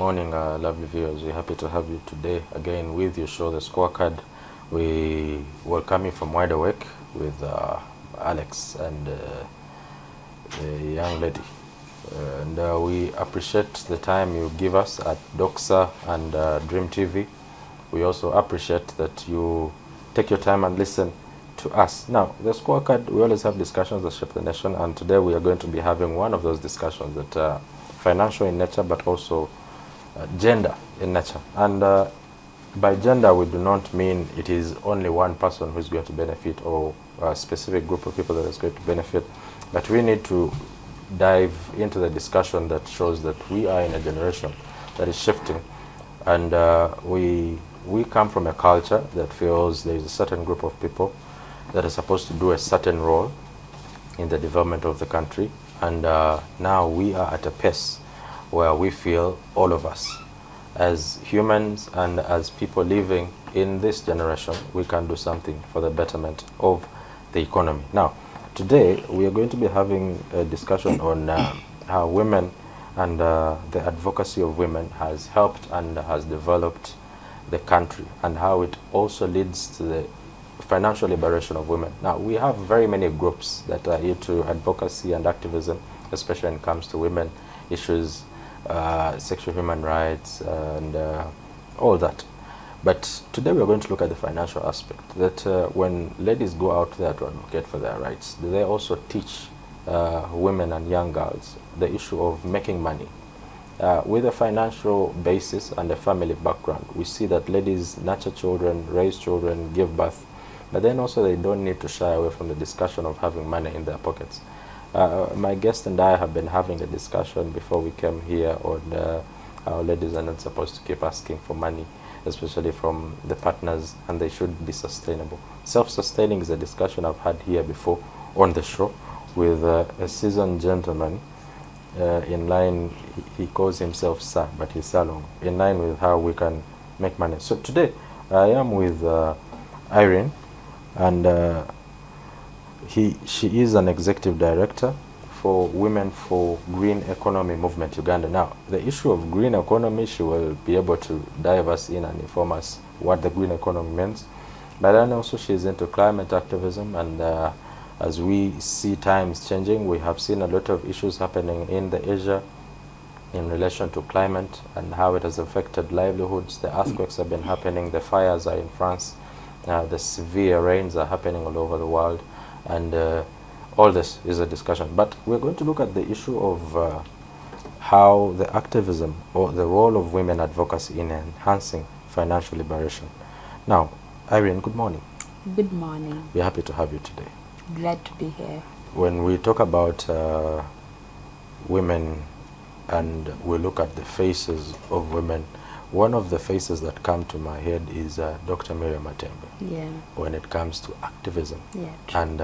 morning, lovely viewers. We're happy to have you today again with your show, The Scorecard. We welcome you from Wide Awake with Alex and the young lady. And we appreciate the time you give us at Doxa and DreamTV. We also appreciate that you take your time and listen to us. Now, The Scorecard, we always have discussions that shape the nation, and today we are going to be having one of those discussions that are financial in nature, but also gender in nature. And by gender, we do not mean it is only one person who is going to benefit or a specific group of people that is going to benefit, but we need to dive into the discussion that shows that we are in a generation that is shifting, and we come from a culture that feels there is a certain group of people that are supposed to do a certain role in the development of the country, and now we are at a pace where we feel all of us as humans and as people living in this generation, we can do something for the betterment of the economy. Now, today we are going to be having a discussion on how women and the advocacy of women has helped and has developed the country, and how it also leads to the financial liberation of women. Now, we have very many groups that are into advocacy and activism, especially when it comes to women issues, sexual human rights, and all that. But today we are going to look at the financial aspect, that when ladies go out there to advocate for their rights, do they also teach women and young girls the issue of making money? With a financial basis and a family background, we see that ladies nurture children, raise children, give birth, but then also they don't need to shy away from the discussion of having money in their pockets. My guest and I have been having a discussion before we came here on how ladies are not supposed to keep asking for money, especially from the partners, and they should be sustainable. Self-sustaining is a discussion I've had here before on the show with a seasoned gentleman in line. He calls himself Sir, but he's Salong, in line with how we can make money. So today I am with Irene, and she is an executive director for Women for Green Economy Movement Uganda. Now, the issue of green economy, she will be able to dive us in and inform us what the green economy means. But then also she's into climate activism, and as we see times changing, we have seen a lot of issues happening in the Asia in relation to climate and how it has affected livelihoods. The earthquakes have been happening, the fires are in France, the severe rains are happening all over the world, and all this is a discussion. But we're going to look at the issue of how the activism or the role of women advocacy in enhancing financial liberation. Now, Irene, good morning. Good morning. We're happy to have you today. Glad to be here. When we talk about women and we look at the faces of women, one of the faces that come to my head is Dr. Miriam Matembe. Yeah. When it comes to activism, Yeah. and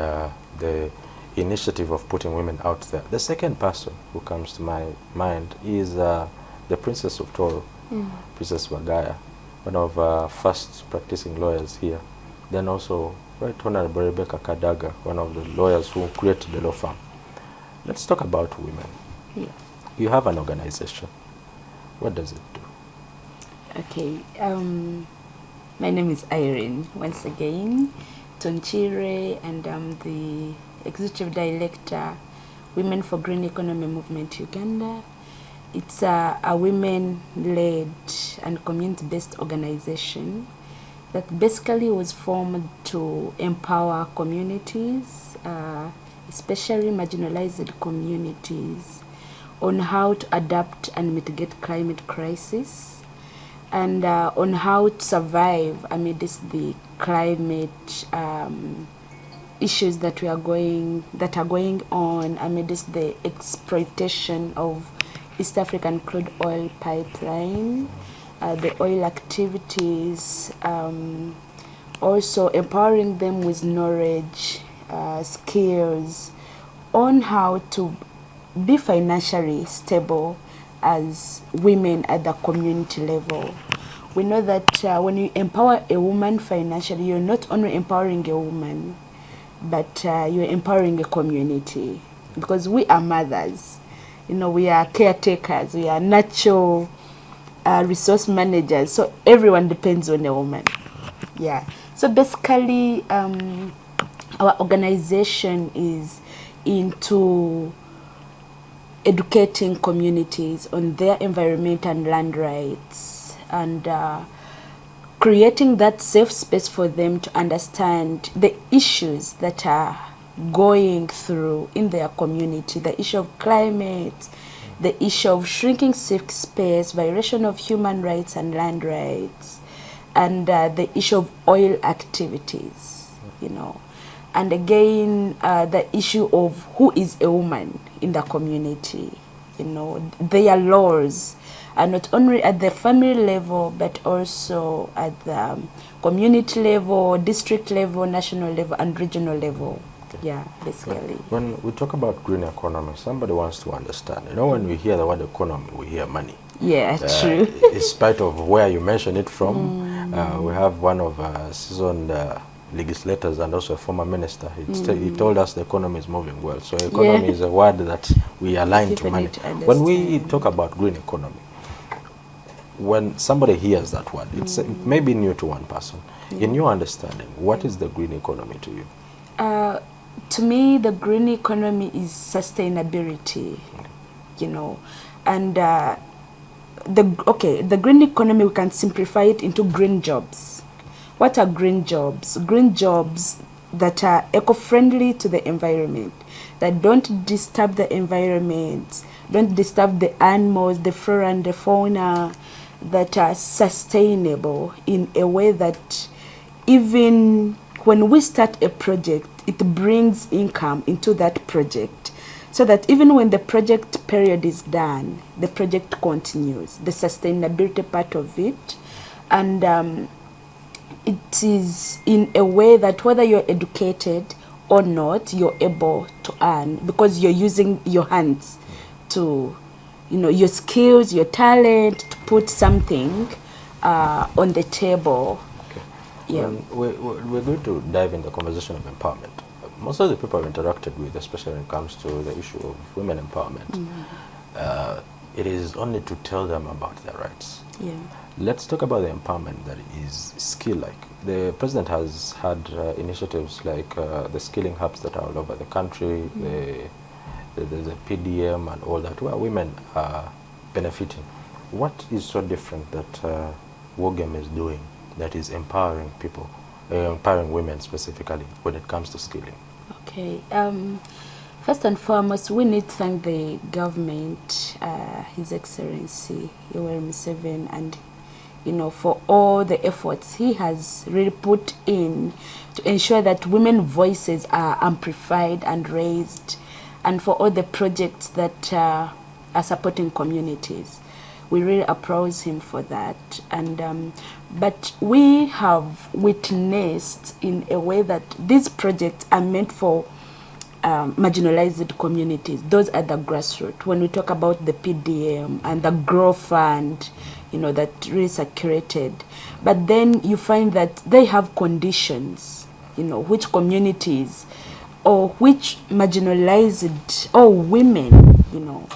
the initiative of putting women out there. The second person who comes to my mind is the Princess of Toro, Princess Wagaya, one of our first practicing lawyers here. Then also Right Honorable Rebecca Kadaga, one of the lawyers who created the law firm. Let's talk about women. Yeah. You have an organization. What does it do? Okay. My name is Irene, once again, Tonchire, and I'm the Executive Director, Women for Green Economy Movement Uganda. It's a women-led and community-based organization that basically was formed to empower communities, especially marginalized communities, on how to adapt and mitigate climate crisis, and on how to survive amidst the climate issues that are going on amidst the exploitation of East African crude oil pipeline, the oil activities, also empowering them with knowledge, skills on how to be financially stable as women at the community level. We know that when you empower a woman financially, you're not only empowering a woman, but you're empowering a community, because we are mothers. You know, we are caretakers, we are natural resource managers. So everyone depends on a woman. Yeah. So basically, our organization is into educating communities on their environment and land rights, and creating that safe space for them to understand the issues that are going through in their community, the issue of climate, the issue of shrinking safe space, violation of human rights and land rights, and the issue of oil activities, you know. And again, the issue of who is a woman in the community, you know, their laws are not only at the family level, but also at the community level, district level, national level, and regional level. Okay. Yeah, basically. When we talk about green economy, somebody wants to understand. You know, when we hear the word economy, we hear money. Yeah, true. In spite of where you mention it from, we have one of seasoned legislators and also a former minister. He told us the economy is moving well. So economy is a word that we align to money. When we talk about green economy, when somebody hears that word, it may be new to one person. In your understanding, what is the green economy to you? To me, the green economy is sustainability, you know, and the green economy, we can simplify it into green jobs. What are green jobs? Green jobs that are eco-friendly to the environment, that don't disturb the environment, don't disturb the animals, the flora and the fauna, that are sustainable in a way that even when we start a project, it brings income into that project, so that even when the project period is done, the project continues, the sustainability part of it. And it is in a way that whether you're educated or not, you're able to earn, because you're using your hands to, you know, your skills, your talent, to put something on the table. Yeah. We're going to dive into the conversation of empowerment. Most of the people I've interacted with, especially when it comes to the issue of women empowerment, it is only to tell them about their rights. Yeah. Let's talk about the empowerment that is skill-like. The president has had initiatives like the skilling hubs that are all over the country, the PDM and all that, where women are benefiting. What is so different that WOGEM is doing that is empowering people, empowering women specifically when it comes to skilling? Okay. First and foremost, we need to thank the government, His Excellency Yoweri Museveni, and you know, for all the efforts he has really put in to ensure that women voices are amplified and raised, and for all the projects that are supporting communities. We really applaud him for that. And but we have witnessed in a way that these projects are meant for marginalized communities. Those are the grassroots. When we talk about the PDM and the Grow Fund, you know, that really circulated. But then you find that they have conditions, you know, which communities or which marginalized or women, you know,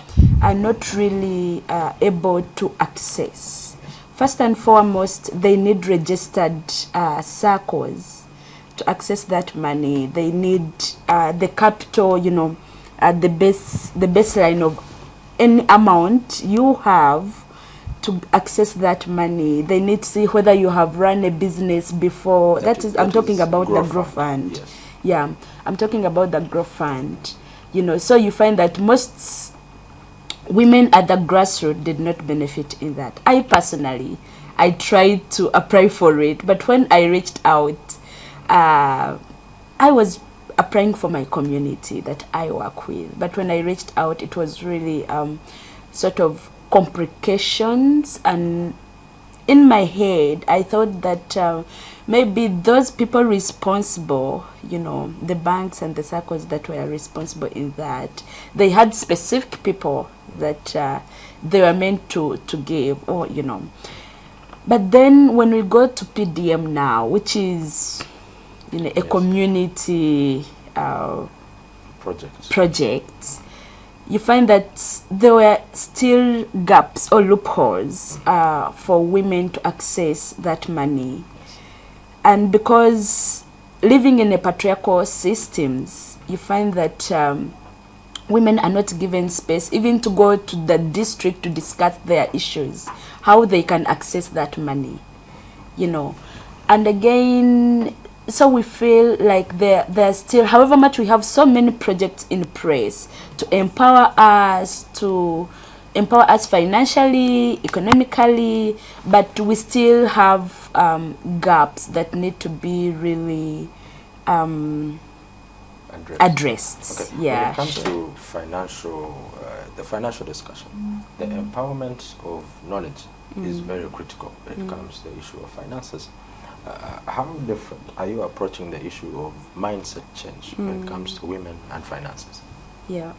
are not really able to access. First and foremost, they need registered circles to access that money. They need the capital, you know, the baseline of any amount you have to access that money. They need to see whether you have run a business before. I'm talking about the Grow Fund. Yes. Yeah, I'm talking about the Grow Fund. You know, so you find that most women at the grassroots did not benefit in that. I personally, I tried to apply for it, but when I reached out, I was applying for my community that I work with. But when I reached out, it was really sort of complications, and in my head I thought that maybe those people responsible, you know, the banks and the circles that were responsible in that, they had specific people that they were meant to give, or you know. But then when we go to PDM now, which is, you know, a community project, you find that there were still gaps or loopholes for women to access that money. And because living in a patriarchal systems, you find that women are not given space even to go to the district to discuss their issues, how they can access that money, you know. And again, so we feel like there's still, however much we have so many projects in place to empower us financially, economically, but we still have gaps that need to be really addressed. Okay. Yeah. When it comes to financial, the financial discussion, the empowerment of knowledge is very critical when it comes to the issue of finances. How different are you approaching the issue of mindset change when it comes to women and finances? Yeah,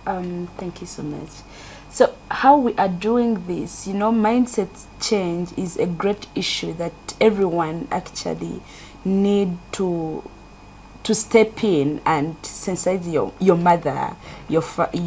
thank you so much. So how we are doing this, you know, mindset change is a great issue that everyone actually need to step in and sensitize your mother, your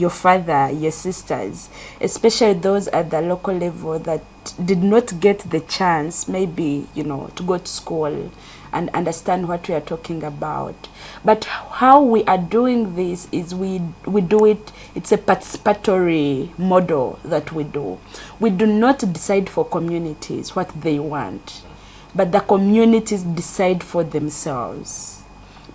father, your sisters, especially those at the local level that did not get the chance, maybe, you know, to go to school and understand what we are talking about. But how we are doing this is we do it, it's a participatory model that we do. We do not decide for communities what they want, but the communities decide for themselves,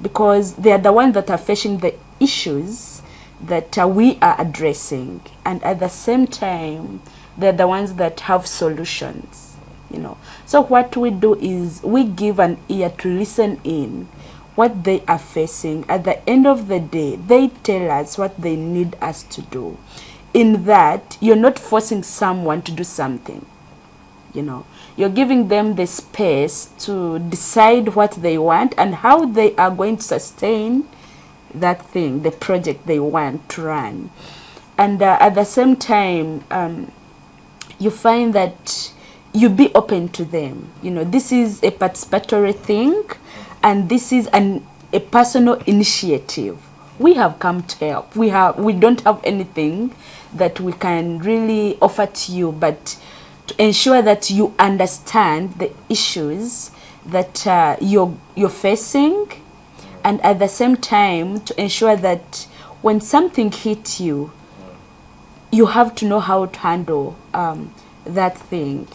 because they are the ones that are facing the issues that we are addressing, and at the same time they're the ones that have solutions, you know. So what we do is we give an ear to listen in what they are facing. At the end of the day, they tell us what they need us to do. In that, you're not forcing someone to do something, you know. You're giving them the space to decide what they want and how they are going to sustain that thing, the project they want to run. And at the same time, you find that you be open to them. You know, this is a participatory thing, and this is a personal initiative. We have come to help. We don't have anything that we can really offer to you, but to ensure that you understand the issues that you're facing, and at the same time to ensure that when something hits you, you have to know how to handle that thing.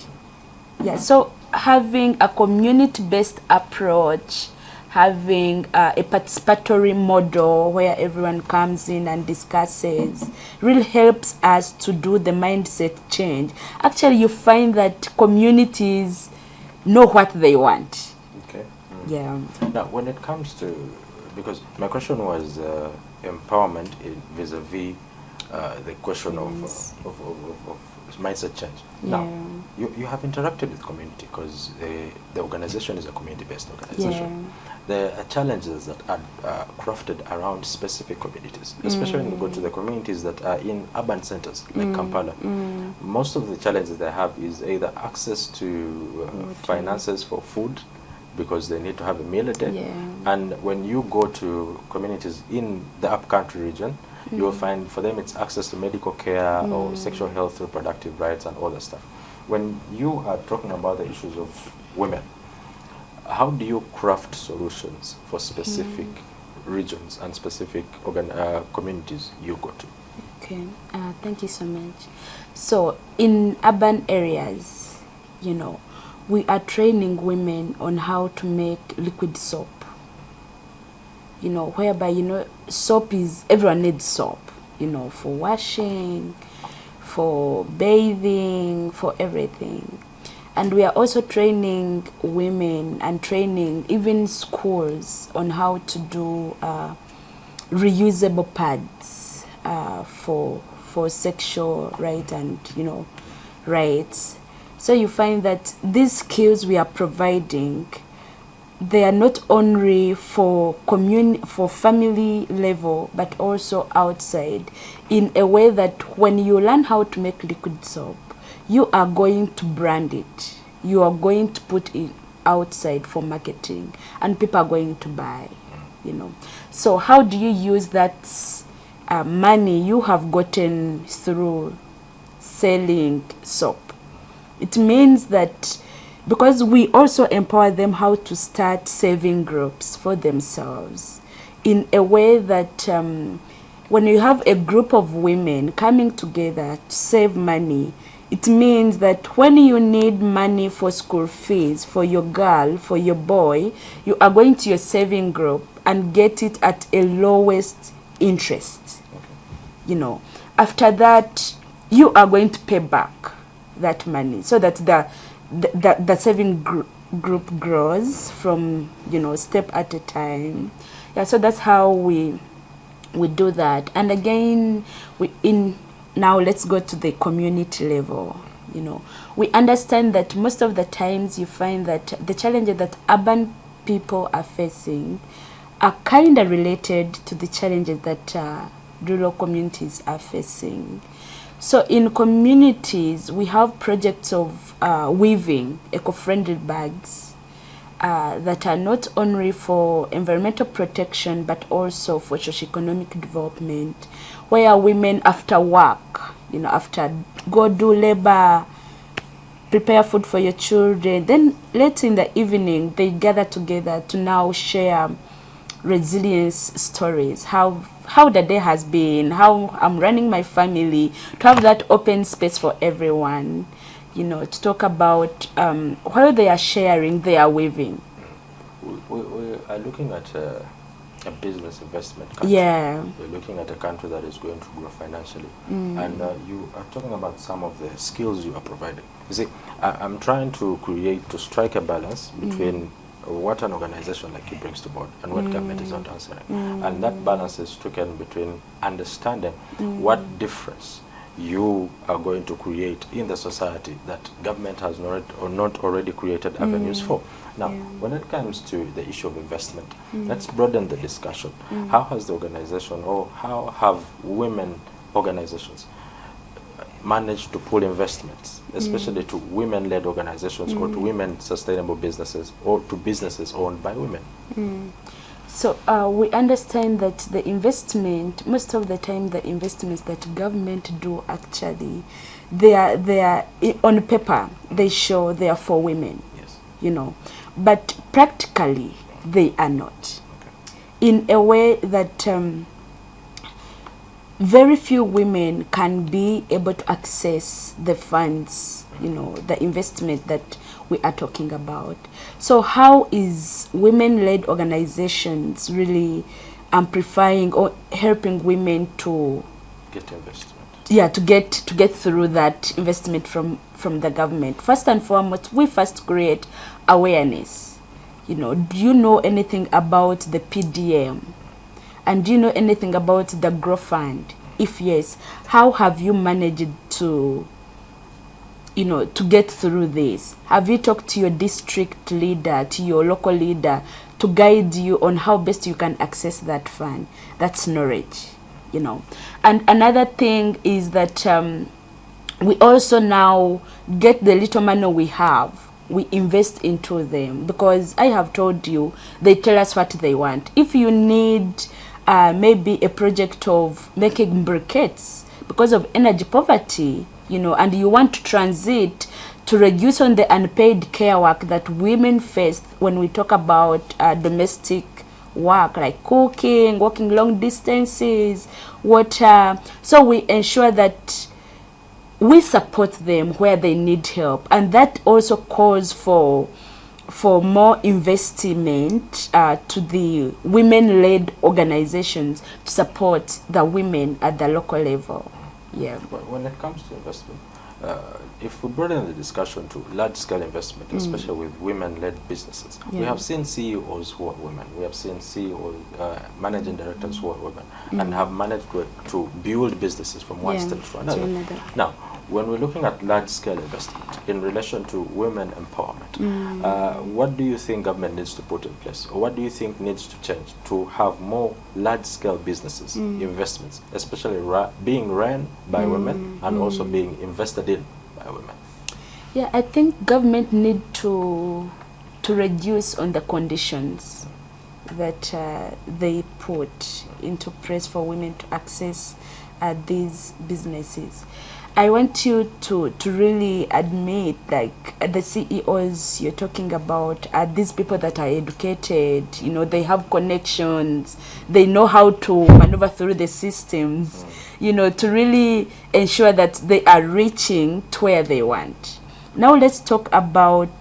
Yeah, so having a community-based approach, having a participatory model where everyone comes in and discusses really helps us to do the mindset change. Actually, you find that communities know what they want. Okay. Yeah. Now, when it comes to, because my question was empowerment vis-a-vis the question of mindset change. Yeah. Now, you have interacted with community because the organization is a community-based organization. Yeah. There are challenges that are crafted around specific communities, especially when you go to the communities that are in urban centers like Kampala. Most of the challenges they have is either access to finances for food, because they need to have a meal a day. Yeah. And when you go to communities in the upcountry region, you will find for them it's access to medical care or sexual health, reproductive rights, and all that stuff. When you are talking about the issues of women, how do you craft solutions for specific regions and specific communities you go to? Okay, thank you so much. So in urban areas, you know, we are training women on how to make liquid soap. You know, whereby, you know, soap is, everyone needs soap, you know, for washing, for bathing, for everything. And we are also training women and training even schools on how to do reusable pads for sexual right and, you know, rights. So you find that these skills we are providing, they are not only for family level, but also outside, in a way that when you learn how to make liquid soap, you are going to brand it. You are going to put it outside for marketing, and people are going to buy, you know. So how do you use that money you have gotten through selling soap. It means that because we also empower them how to start saving groups for themselves in a way that when you have a group of women coming together to save money, it means that when you need money for school fees, for your girl, for your boy, you are going to your saving group and get it at a lowest interest. You know, after that, you are going to pay back that money so that the saving group grows from, you know, step at a time. Yeah, so that's how we do that. And again, now let's go to the community level. You know, we understand that most of the times you find that the challenges that urban people are facing are kind of related to the challenges that rural communities are facing. So in communities, we have projects of weaving eco-friendly bags that are not only for environmental protection but also for socio-economic development, where women after work, you know, after go do labor, prepare food for your children, then later in the evening they gather together to now share resilience stories, how the day has been, how I'm running my family, to have that open space for everyone, you know, to talk about while they are sharing, they are weaving. We are looking at a business investment country. Yeah. We're looking at a country that is going to grow financially. And you are talking about some of the skills you are providing. You see, I'm trying to strike a balance between what an organization like you brings to board and what government is not answering. And that balance is stricken between understanding what difference you are going to create in the society that government has not already created avenues for. Now, when it comes to the issue of investment, let's broaden the discussion. How has the organization, or how have women organizations managed to pull investments, especially to women-led organizations or to women sustainable businesses or to businesses owned by women? So we understand that the investment, most of the time the investments that government do actually, they are on paper, they show they are for women, Yes. you know, but practically they are not. In a way that very few women can be able to access the funds, you know, the investment that we are talking about. So how is women-led organizations really amplifying or helping women to Get investment? Yeah, to get through that investment from the government? First and foremost, we first create awareness. You know, do you know anything about the PDM? And do you know anything about the Grow Fund? If yes, how have you managed to, you know, to get through this? Have you talked to your district leader, to your local leader, to guide you on how best you can access that fund? That's knowledge, you know. And another thing is that we also now get the little money we have, we invest into them, because I have told you, they tell us what they want. If you need maybe a project of making briquettes because of energy poverty, you know, and you want to transit to reduce on the unpaid care work that women face when we talk about domestic work, like cooking, walking long distances, water. So we ensure that we support them where they need help, and that also calls for more investment to the women-led organizations to support the women at the local level. Yeah. When it comes to investment, if we broaden the discussion to large-scale investment, especially with women-led businesses, we have seen CEOs who are women. We have seen CEOs, managing directors who are women, and have managed to build businesses from one stage to another. Now, when we're looking at large-scale investment in relation to women empowerment, what do you think government needs to put in place, or what do you think needs to change to have more large-scale businesses, investments, especially being run by women and also being invested in by women? Yeah, I think government need to reduce on the conditions. that they put into place for women to access these businesses. I want you to really admit, like, the CEOs you're talking about are these people that are educated, you know, they have connections, they know how to maneuver through the systems, you know, to really ensure that they are reaching to where they want. Now let's talk about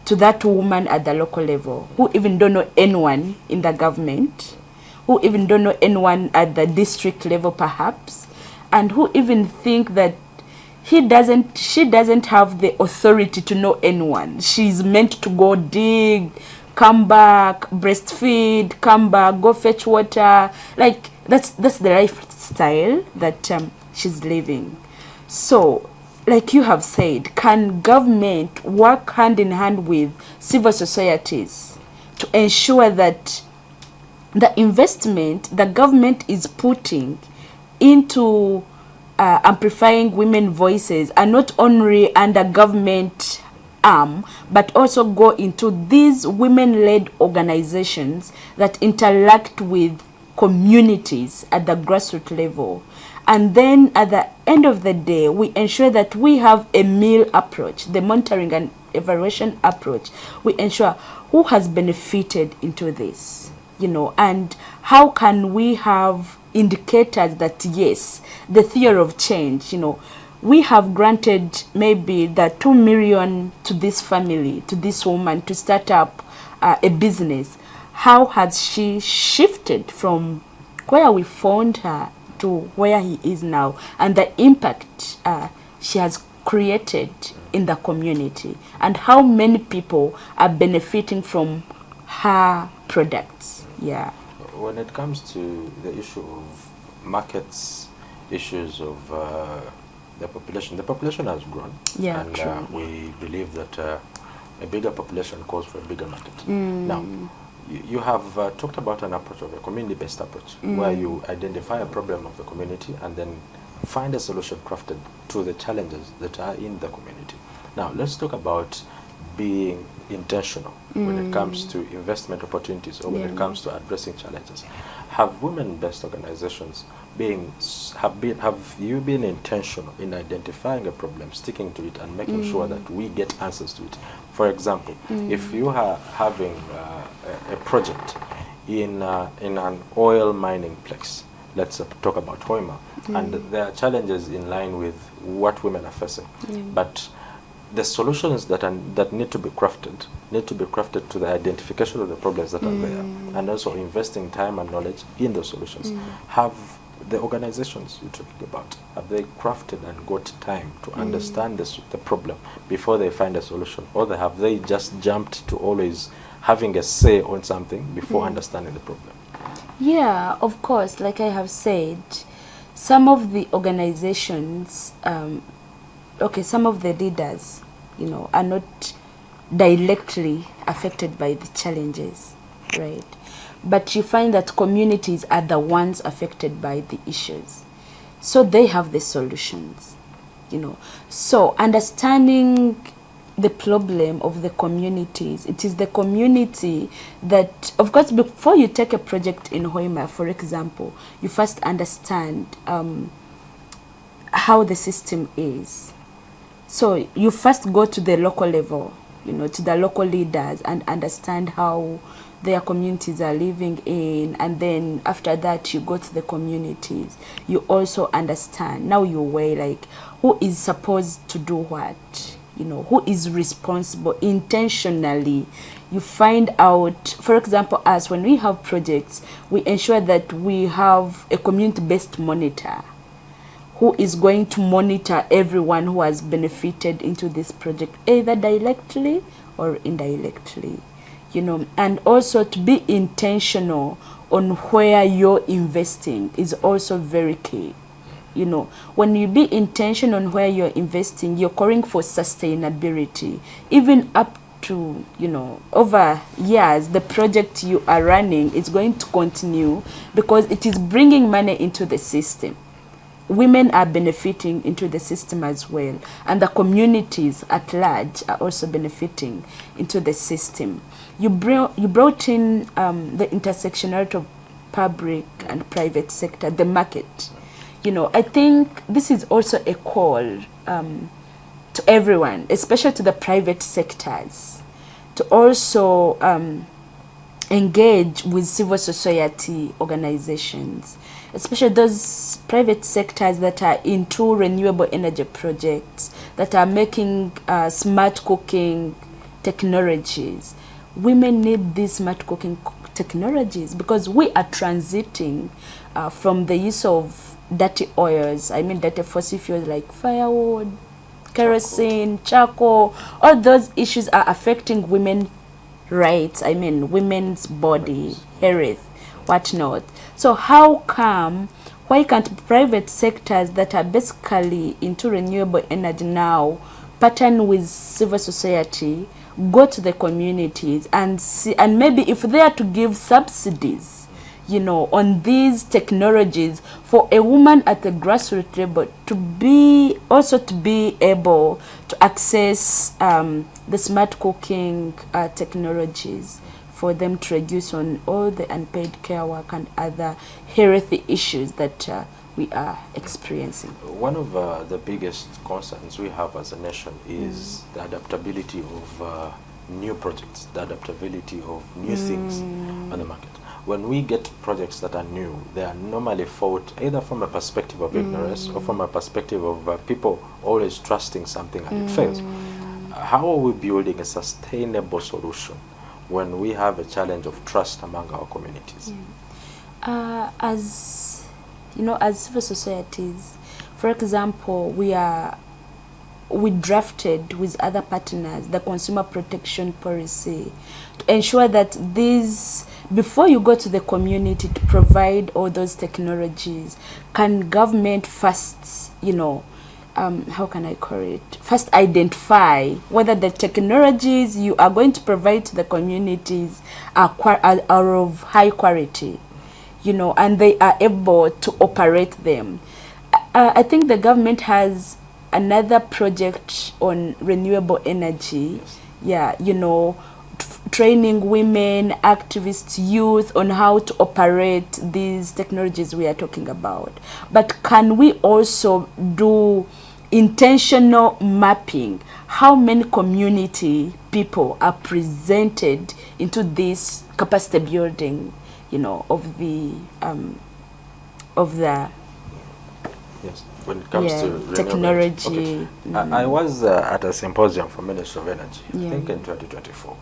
to that woman at the local level who even don't know anyone in the government, who even don't know anyone at the district level perhaps, and who even think that she doesn't have the authority to know anyone. She's meant to go dig, come back, breastfeed, come back, go fetch water. Like, that's the lifestyle that she's living. So, like you have said, can government work hand in hand with civil societies to ensure that the investment the government is putting into amplifying women voices are not only under government arm, but also go into these women-led organizations that interact with communities at the grassroots level? And then at the end of the day, we ensure that we have a meal approach, the monitoring and evaluation approach. We ensure who has benefited into this, you know, and how can we have indicators that, yes, the theory of change, you know, we have granted maybe the 2 million to this family, to this woman to start up a business. How has she shifted from where we found her to where he is now, and the impact she has created in the community, and how many people are benefiting from her products? Yeah. When it comes to the issue of markets, issues of the population has grown. Yeah, and true. We believe that a bigger population calls for a bigger market. Now, you have talked about an approach of a community-based approach, where you identify a problem of the community and then find a solution crafted to the challenges that are in the community. Now, let's talk about being intentional when it comes to investment opportunities, or when it comes to addressing challenges. Have women-based organizations have you been intentional in identifying a problem, sticking to it, and making sure that we get answers to it? For example, if you are having a project in an oil mining place, let's talk about Hoima, and there are challenges in line with what women are facing, but the solutions that need to be crafted to the identification of the problems that are there, and also investing time and knowledge in those solutions. Have the organizations you're talking about, have they crafted and got time to understand the problem before they find a solution, or have they just jumped to always having a say on something before understanding the problem? Yeah, of course. Like I have said, some of the organizations, some of the leaders, you know, are not directly affected by the challenges, right? But you find that communities are the ones affected by the issues. So they have the solutions, you know. So understanding the problem of the communities, it is the community that, of course, before you take a project in Hoima, for example, you first understand how the system is. So you first go to the local level, you know, to the local leaders, and understand how their communities are living in, and then after that you go to the communities. You also understand, now you weigh, like, who is supposed to do what, you know, who is responsible intentionally. You find out, for example, us, when we have projects, we ensure that we have a community-based monitor who is going to monitor everyone who has benefited into this project, either directly or indirectly, you know. And also to be intentional on where you're investing is also very key. You know, when you be intentional on where you're investing, you're calling for sustainability, even up to, you know, over years. The project you are running is going to continue because it is bringing money into the system. women are benefiting into the system as well, and the communities at large are also benefiting into the system. You brought in the intersectionality of public and private sector, the market. You know, I think this is also a call to everyone, especially to the private sectors, to also engage with civil society organizations, especially those private sectors that are into renewable energy projects, that are making smart cooking technologies. Women need these smart cooking technologies because we are transiting from the use of dirty oils, I mean dirty fossil fuels like firewood, kerosene, charcoal. All those issues are affecting women rights, I mean women's body, health, whatnot. So how come, why can't private sectors that are basically into renewable energy now pattern with civil society, go to the communities and see, and maybe if they are to give subsidies, you know, on these technologies for a woman at the grassroots level to be also to be able to access the smart cooking technologies, for them to reduce on all the unpaid care work and other healthy issues that we are experiencing. One of the biggest concerns we have as a nation is the adaptability of new projects, the adaptability of new things on the market. When we get projects that are new, they are normally fought either from a perspective of ignorance or from a perspective of people always trusting something and it fails. How are we building a sustainable solution when we have a challenge of trust among our communities? As you know, as civil societies, for example, we drafted with other partners the consumer protection policy to ensure that these, before you go to the community to provide all those technologies, can government first, you know, how can I call it, first identify whether the technologies you are going to provide to the communities are of high quality, you know, and they are able to operate them. I think the government has another project on renewable energy. Yes. Yeah, you know, training women, activists, youth on how to operate these technologies we are talking about. But can we also do intentional mapping? How many community people are presented into this capacity building, you know, of the Yes, when it comes to technology. Okay. I was at a symposium for Ministry of Energy, I think in 2024,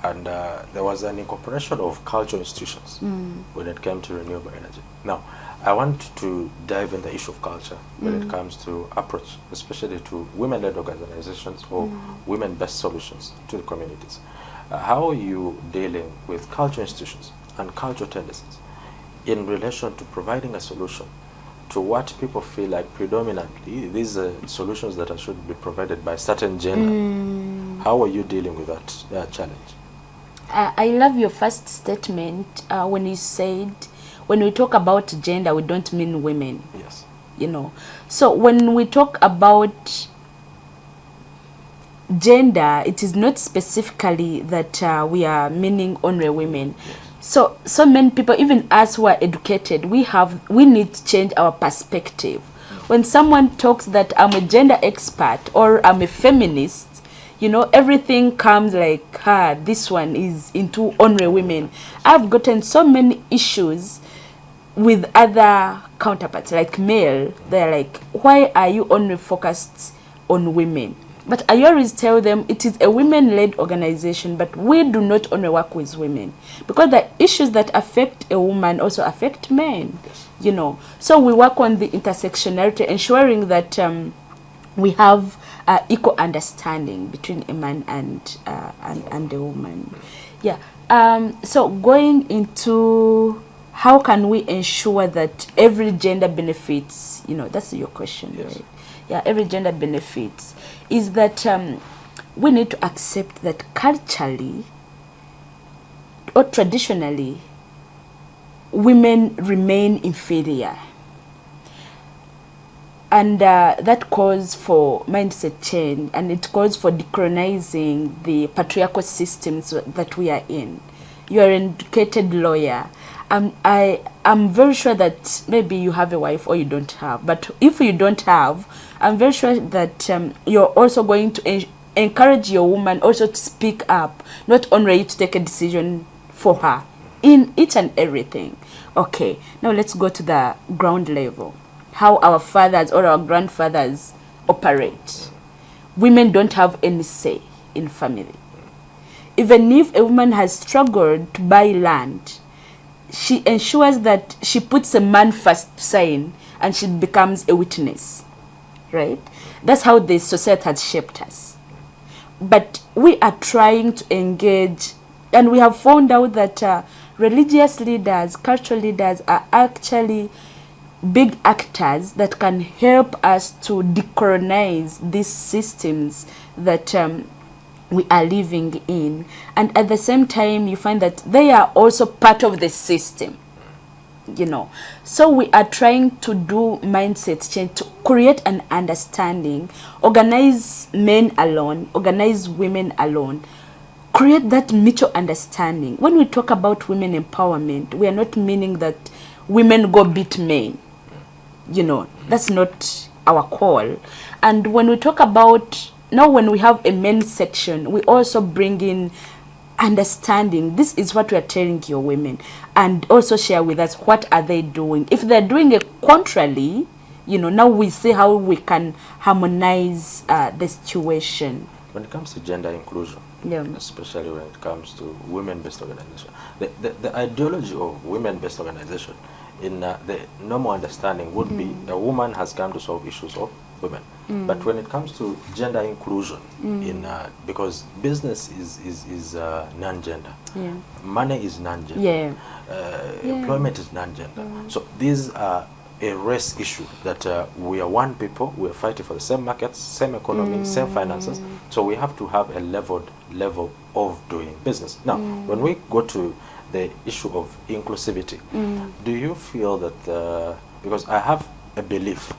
and there was an incorporation of cultural institutions when it came to renewable energy. Now, I want to dive in the issue of culture when it comes to approach, especially to women-led organizations or women-based solutions to the communities. How are you dealing with cultural institutions and cultural tendencies in relation to providing a solution to what people feel like predominantly these are solutions that should be provided by certain gender? How are you dealing with that challenge? I love your first statement when you said, when we talk about gender, we don't mean women. Yes. You know, so when we talk about gender, it is not specifically that we are meaning only women. Yes. So many people, even us who are educated, we need to change our perspective. When someone talks that I'm a gender expert or I'm a feminist, you know, everything comes like, this one is into only women. I've gotten so many issues with other counterparts, like male. They're like, why are you only focused on women? But I always tell them it is a women-led organization, but we do not only work with women, because the issues that affect a woman also affect men. Yes. You know, so we work on the intersectionality, ensuring that we have equal understanding between a man and a woman. Yeah. So going into how can we ensure that every gender benefits, you know, that's your question, Yes. right? Yeah, every gender benefits, is that we need to accept that culturally or traditionally women remain inferior. And that calls for mindset change, and it calls for decolonizing the patriarchal systems that we are in. You are an educated lawyer. I'm very sure that maybe you have a wife or you don't have. But if you don't have, I'm very sure that you're also going to encourage your woman also to speak up, not only to take a decision for her in each and everything. Okay, now let's go to the ground level. How our fathers or our grandfathers operate. Women don't have any say in family. Even if a woman has struggled to buy land, she ensures that she puts a man first sign and she becomes a witness, right? That's how the society has shaped us. But we are trying to engage, and we have found out that religious leaders, cultural leaders are actually big actors that can help us to decolonize these systems that we are living in. And at the same time, you find that they are also part of the system, you know. So we are trying to do mindset change to create an understanding, organize men alone, organize women alone, create that mutual understanding. When we talk about women empowerment, we are not meaning that women go beat men. You know, that's not our call. And when we talk about, now when we have a men's section, we also bring in understanding. This is what we are telling your women, and also share with us what are they doing. If they're doing it contrarily, you know, now we see how we can harmonize the situation. When it comes to gender inclusion, especially when it comes to women-based organization, the ideology of women-based organization in the normal understanding would be a woman has come to solve issues of women. But when it comes to gender inclusion, in because business is non-gender, money is non-gender, employment is non-gender. So these are a race issue that we are one people, we are fighting for the same markets, same economy, same finances. So we have to have a level of doing business. Now, when we go to the issue of inclusivity, do you feel that, because I have a belief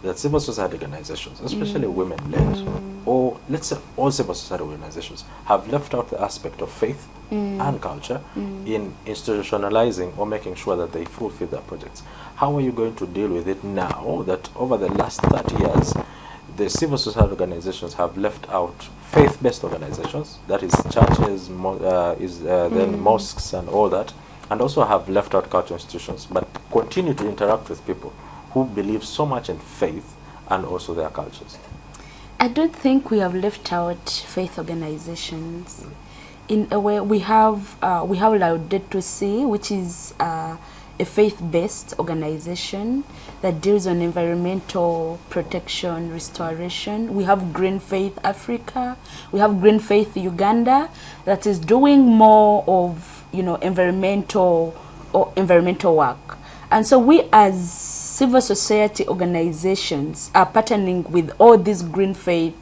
that civil society organizations, especially women-led, or let's say all civil society organizations, have left out the aspect of faith and culture in institutionalizing or making sure that they fulfill their projects. How are you going to deal with it now that over the last 30 years, the civil society organizations have left out faith-based organizations, that is churches, then mosques and all that, and also have left out cultural institutions, but continue to interact with people who believe so much in faith and also their cultures? I don't think we have left out faith organizations. In a way, we have Laudato Si, which is a faith-based organization that deals on environmental protection, restoration. We have Green Faith Africa. We have Green Faith Uganda that is doing more of, you know, environmental work. And so we as civil society organizations are partnering with all these Green Faith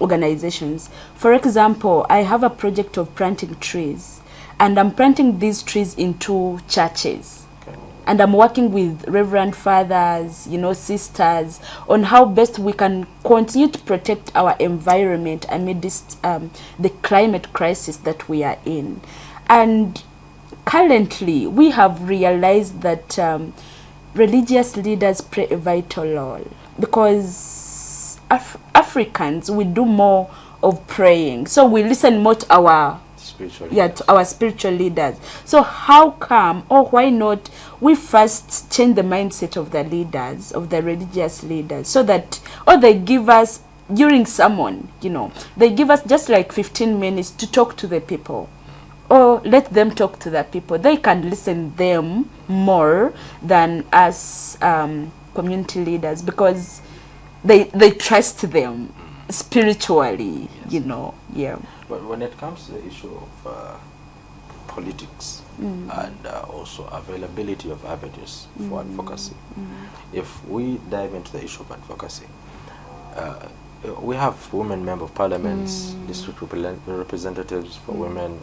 organizations. For example, I have a project of planting trees, and I'm planting these trees in 2 churches. Okay. And I'm working with Reverend Fathers, you know, sisters, on how best we can continue to protect our environment amidst the climate crisis that we are in. And currently, we have realized that religious leaders play a vital role, because Africans, we do more of praying, so we listen more to our spiritual leaders. So how come, or why not, we first change the mindset of the leaders, of the religious leaders, so that, or they give us during sermon, you know, they give us just like 15 minutes to talk to the people, or let them talk to the people. They can listen them more than us community leaders, because they trust them spiritually, you know. But when it comes to the issue of politics and also availability of avenues for advocacy, if we dive into the issue of advocacy, we have women member of parliaments, district representatives for women,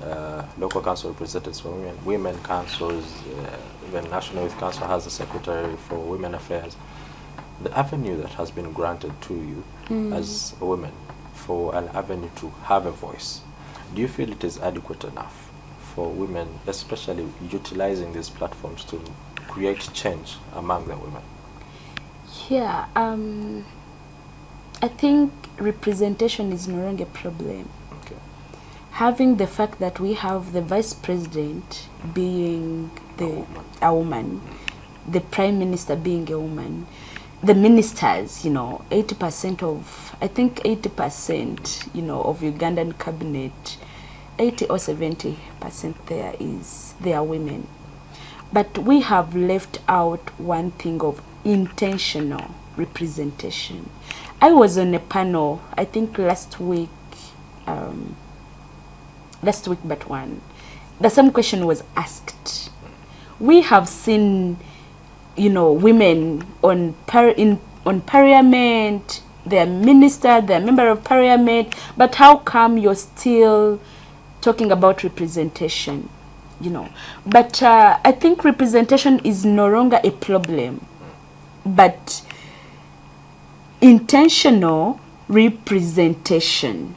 local council representatives for women, women councils, even National Youth Council has a secretary for women affairs. the avenue that has been granted to you as a woman for an avenue to have a voice, do you feel it is adequate enough for women, especially utilizing these platforms to create change among the women? Yeah, I think representation is no longer a problem. Okay. Having the fact that we have the vice president being a woman, the prime minister being a woman, the ministers, 80% of, I think 80%, of Ugandan cabinet, 80 or 70% they are women. But we have left out one thing of intentional representation. I was on a panel, I think last week but one. The same question was asked. We have seen, women on parliament, they're minister, they're member of parliament, but how come you're still talking about representation? But I think representation is no longer a problem, but intentional representation.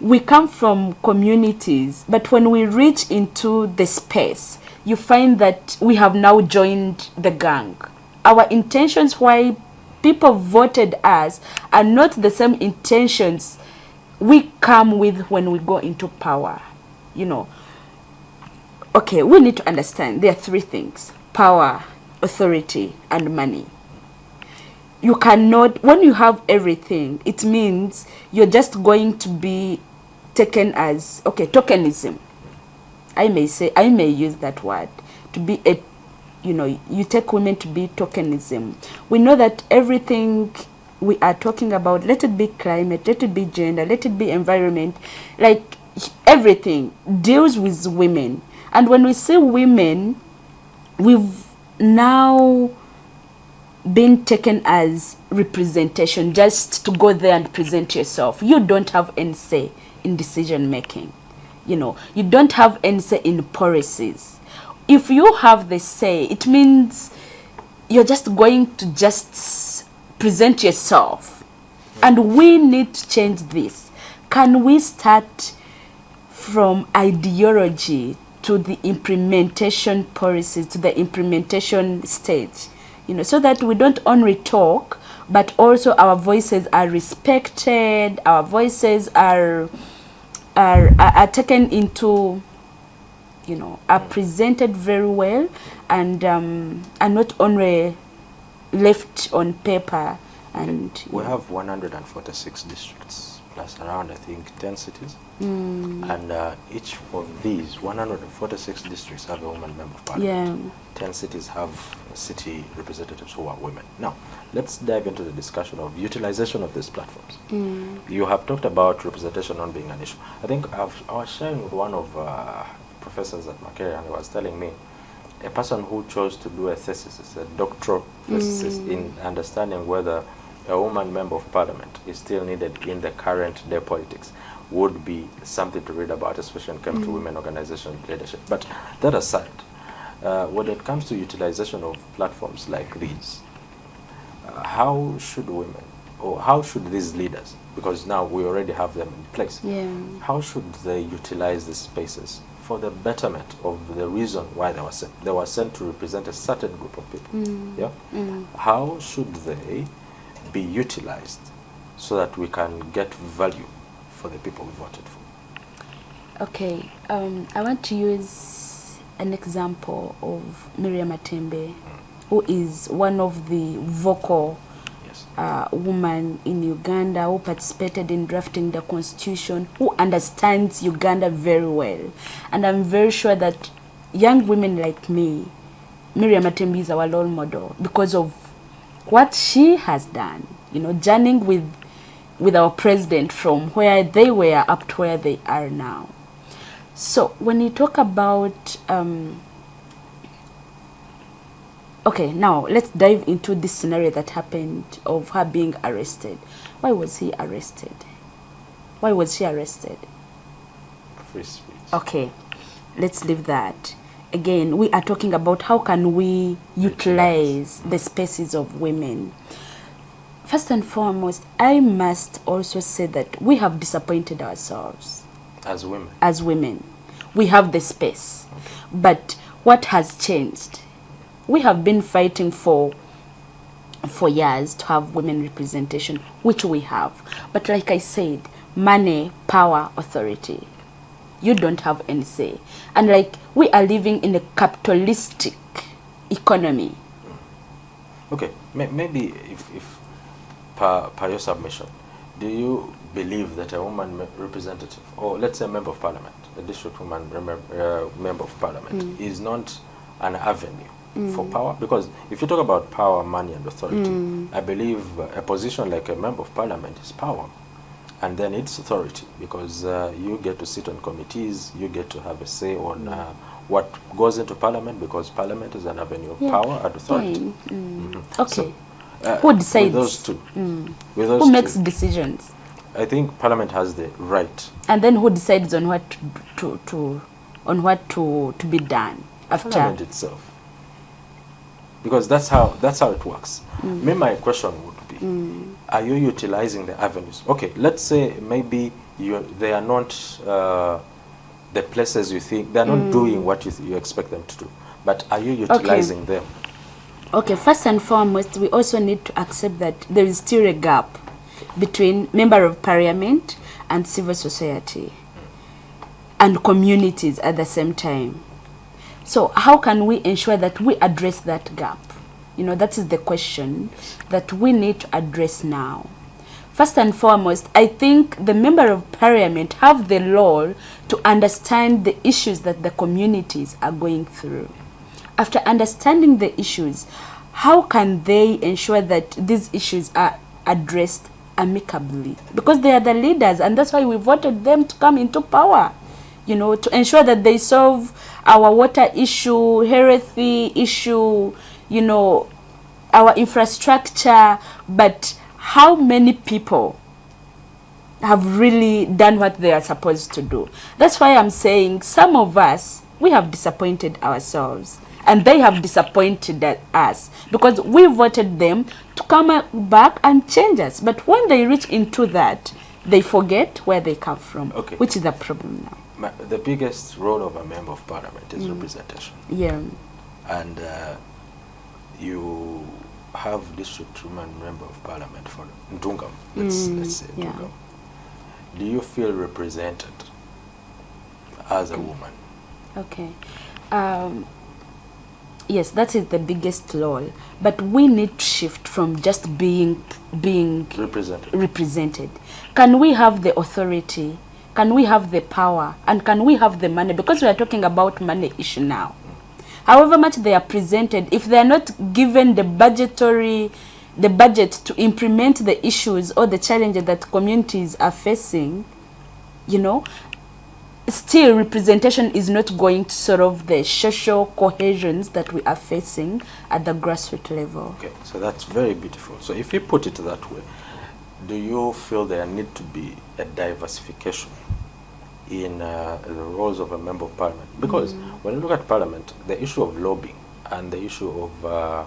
We come from communities, but when we reach into the space, you find that we have now joined the gang. Our intentions, why people voted us, are not the same intentions we come with when we go into power. Okay, we need to understand there are three things: power, authority, and money. You cannot, when you have everything, it means you're just going to be taken as, okay, tokenism. I may use that word, to be a, you take women to be tokenism. We know that everything we are talking about, let it be climate, let it be gender, let it be environment, like everything deals with women. And when we say women, we've now been taken as representation, just to go there and present yourself. You don't have any say in decision making. You don't have any say in policies. If you have the say, it means you're just going to just present yourself. And we need to change this. Can we start from ideology to the implementation policies, to the implementation stage? So that we don't only talk, but also our voices are respected, our voices are taken into, are presented very well, and are not only left on paper. And we have 146 districts plus around, I think, 10 cities. And each of these 146 districts have a woman member of parliament. 10 cities have city representatives who are women. Now, let's dive into the discussion of utilization of these platforms. You have talked about representation not being an issue. I think I was sharing with one of professors at Makerere, and he was telling me a person who chose to do a thesis, a doctoral thesis, in understanding whether a woman member of parliament is still needed in the current day politics, would be something to read about, especially when it comes to women organization leadership. But that aside, when it comes to utilization of platforms like these, how should women, or how should these leaders, because now we already have them in place, how should they utilize these spaces for the betterment of the reason why they were sent? They were sent to represent a certain group of people. How should they be utilized so that we can get value for the people we voted for? Okay, I want to use an example of Miriam Atembe, who is one of the vocal women in Uganda, who participated in drafting the constitution, who understands Uganda very well. And I'm very sure that young women like me, Miriam Atembe is our role model because of what she has done, journeying with our president from where they were up to where they are now. So when you talk about okay, now let's dive into this scenario that happened of her being arrested. Why was he arrested? Why was she arrested? Free speech. Okay, let's leave that. Again, we are talking about how can we utilize the spaces of women. First and foremost, I must also say that we have disappointed ourselves. As women? As women. We have the space. Okay. But what has changed? We have been fighting for years to have women representation, which we have. But like I said, money, power, authority. You don't have any say. And like, we are living in a capitalistic economy. Okay, maybe if per your submission, do you believe that a woman representative, or let's say a member of parliament, a district woman member of parliament, is not an avenue for power? Because if you talk about power, money, and authority, I believe a position like a member of parliament is power. And then it's authority, because you get to sit on committees, you get to have a say on what goes into parliament, because parliament is an avenue of power and authority. Okay. So, who decides? With those two. With those who makes two, decisions? I think parliament has the right. And then who decides on what to be done after? Parliament itself. Because that's how it works. Me, my question would be, are you utilizing the avenues? Okay, let's say maybe they are not the places you think, they are not doing what you expect them to do. But are you utilizing them? Okay, first and foremost, we also need to accept that there is still a gap between member of parliament and civil society and communities at the same time. So how can we ensure that we address that gap? You know, that is the question that we need to address now. First and foremost, I think the member of parliament have the role to understand the issues that the communities are going through. After understanding the issues, how can they ensure that these issues are addressed amicably? Because they are the leaders, and that's why we voted them to come into power. You know, to ensure that they solve our water issue, health issue, you know, our infrastructure. But how many people have really done what they are supposed to do? That's why I'm saying some of us, we have disappointed ourselves, and they have disappointed us, because we voted them to come back and change us. But when they reach into that, they forget where they come from, which is the problem now. The biggest role of a member of parliament is representation. Yeah. And you have district woman member of parliament for Ndungam, let's say Ndungam. Do you feel represented as a woman? Okay. Yes, that is the biggest role. But we need to shift from just being represented. Can we have the authority? Can we have the power? And can we have the money? Because we are talking about money issue now. However much they are presented, if they are not given the budget to implement the issues or the challenges that communities are facing, you know, still representation is not going to solve the social cohesions that we are facing at the grassroots level. Okay, so that's very beautiful. So if you put it that way, do you feel there need to be a diversification in the roles of a member of parliament? Because when you look at parliament, the issue of lobbying and the issue of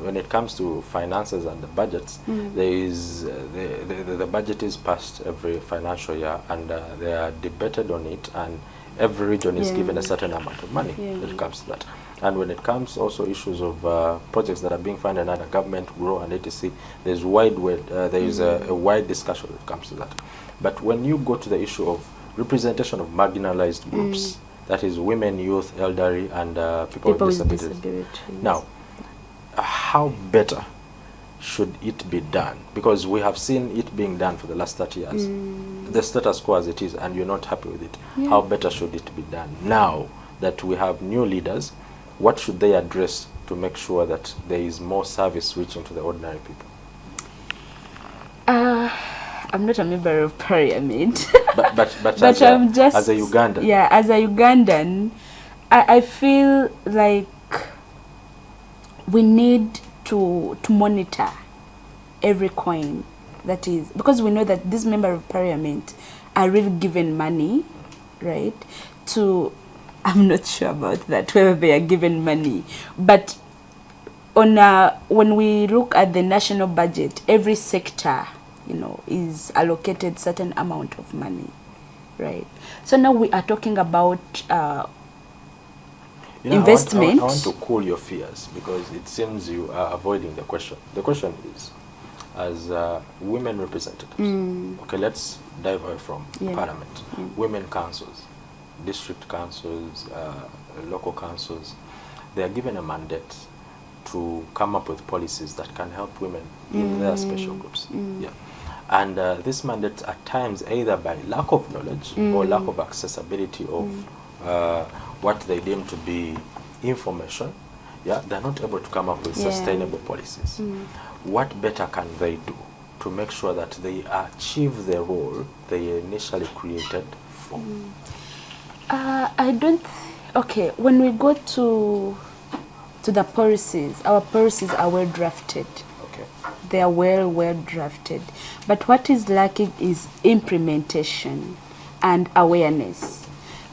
when it comes to finances and the budgets, there is the budget is passed every financial year, and they are debated on it, and every region is given a certain amount of money when it comes to that. And when it comes also issues of projects that are being funded under government, grow and etc., there's a wide discussion when it comes to that. But when you go to the issue of representation of marginalized groups, that is women, youth, elderly, and people with disabilities. Now, how better should it be done? Because we have seen it being done for the last 30 years. The status quo as it is, and you're not happy with it. How better should it be done now that we have new leaders? What should they address to make sure that there is more service reaching to the ordinary people? I'm not a member of parliament. but I'm just, as a Ugandan. Yeah, as a Ugandan, I feel like we need to monitor every coin. That is, because we know that these members of parliament are really given money, right, to, I'm not sure about that, whether they are given money, but when we look at the national budget, every sector, you know, is allocated certain amount of money, right? So now we are talking about You know, investment. I want to cool your fears because it seems you are avoiding the question. The question is, as women representatives, okay, let's dive away from parliament. Women councils, district councils, local councils, they are given a mandate to come up with policies that can help women in their special groups. Yeah. And this mandate at times, either by lack of knowledge or lack of accessibility of what they deem to be information, yeah, they're not able to come up with sustainable policies. What better can they do to make sure that they achieve the role they initially created for? I don't. Okay, when we go to the policies, our policies are well drafted. Okay. They are well drafted. But what is lacking is implementation and awareness.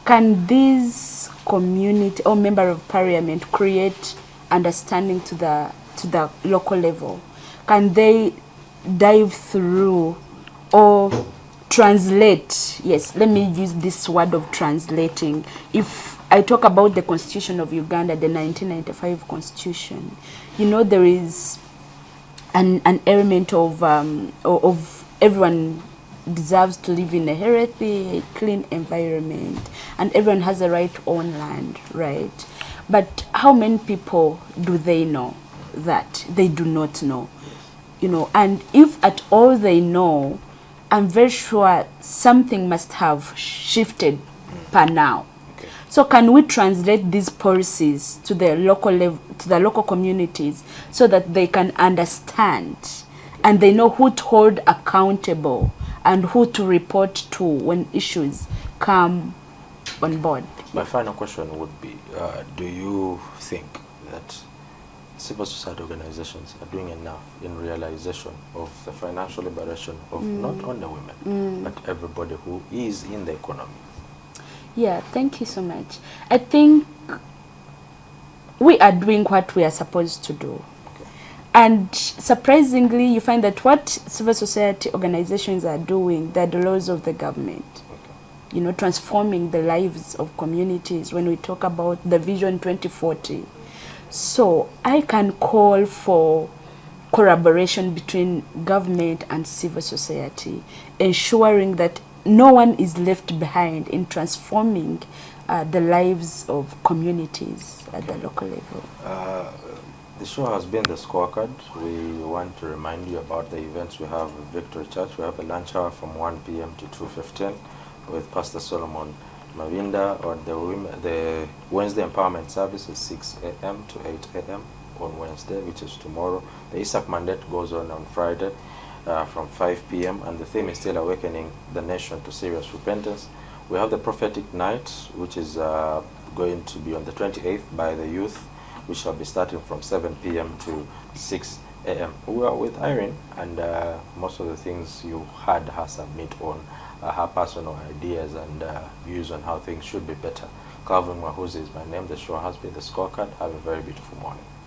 Can these community or member of parliament create understanding to the local level? Can they dive through or translate? Yes, let me use this word of translating. If I talk about the Constitution of Uganda, the 1995 Constitution, you know, there is an element of everyone deserves to live in a healthy, clean environment, and everyone has a right to own land, right? But how many people do they know that? They do not know, you know. And if at all they know, I'm very sure something must have shifted per now. Okay. So can we translate these policies to the local level, to the local communities, so that they can understand and they know who to hold accountable and who to report to when issues come on board? My final question would be, do you think that civil society organizations are doing enough in realization of the financial liberation of not only women, but everybody who is in the economy? Yeah, thank you so much. I think we are doing what we are supposed to do. Okay. And surprisingly, you find that what civil society organizations are doing, they're the laws of the government. Okay. You know, transforming the lives of communities when we talk about the Vision 2040. So I can call for collaboration between government and civil society, ensuring that no one is left behind in transforming the lives of communities at the local level. The show has been the Scorecard. We want to remind you about the events we have at Victory Church. We have a lunch hour from 1 p.m. to 2:15 with Pastor Solomon Mavinda, or the Wednesday Empowerment Service is 6 a.m. to 8 a.m. on Wednesday, which is tomorrow. The Isaac Mandate goes on Friday from 5 p.m. and the theme is still awakening the nation to serious repentance. We have the prophetic night, which is going to be on the 28th by the youth, which shall be starting from 7 p.m. to 6 a.m. We are with Irene, and most of the things you heard her submit on her personal ideas and views on how things should be better. Calvin Wahuzi is my name. The show has been the Scorecard. Have a very beautiful morning.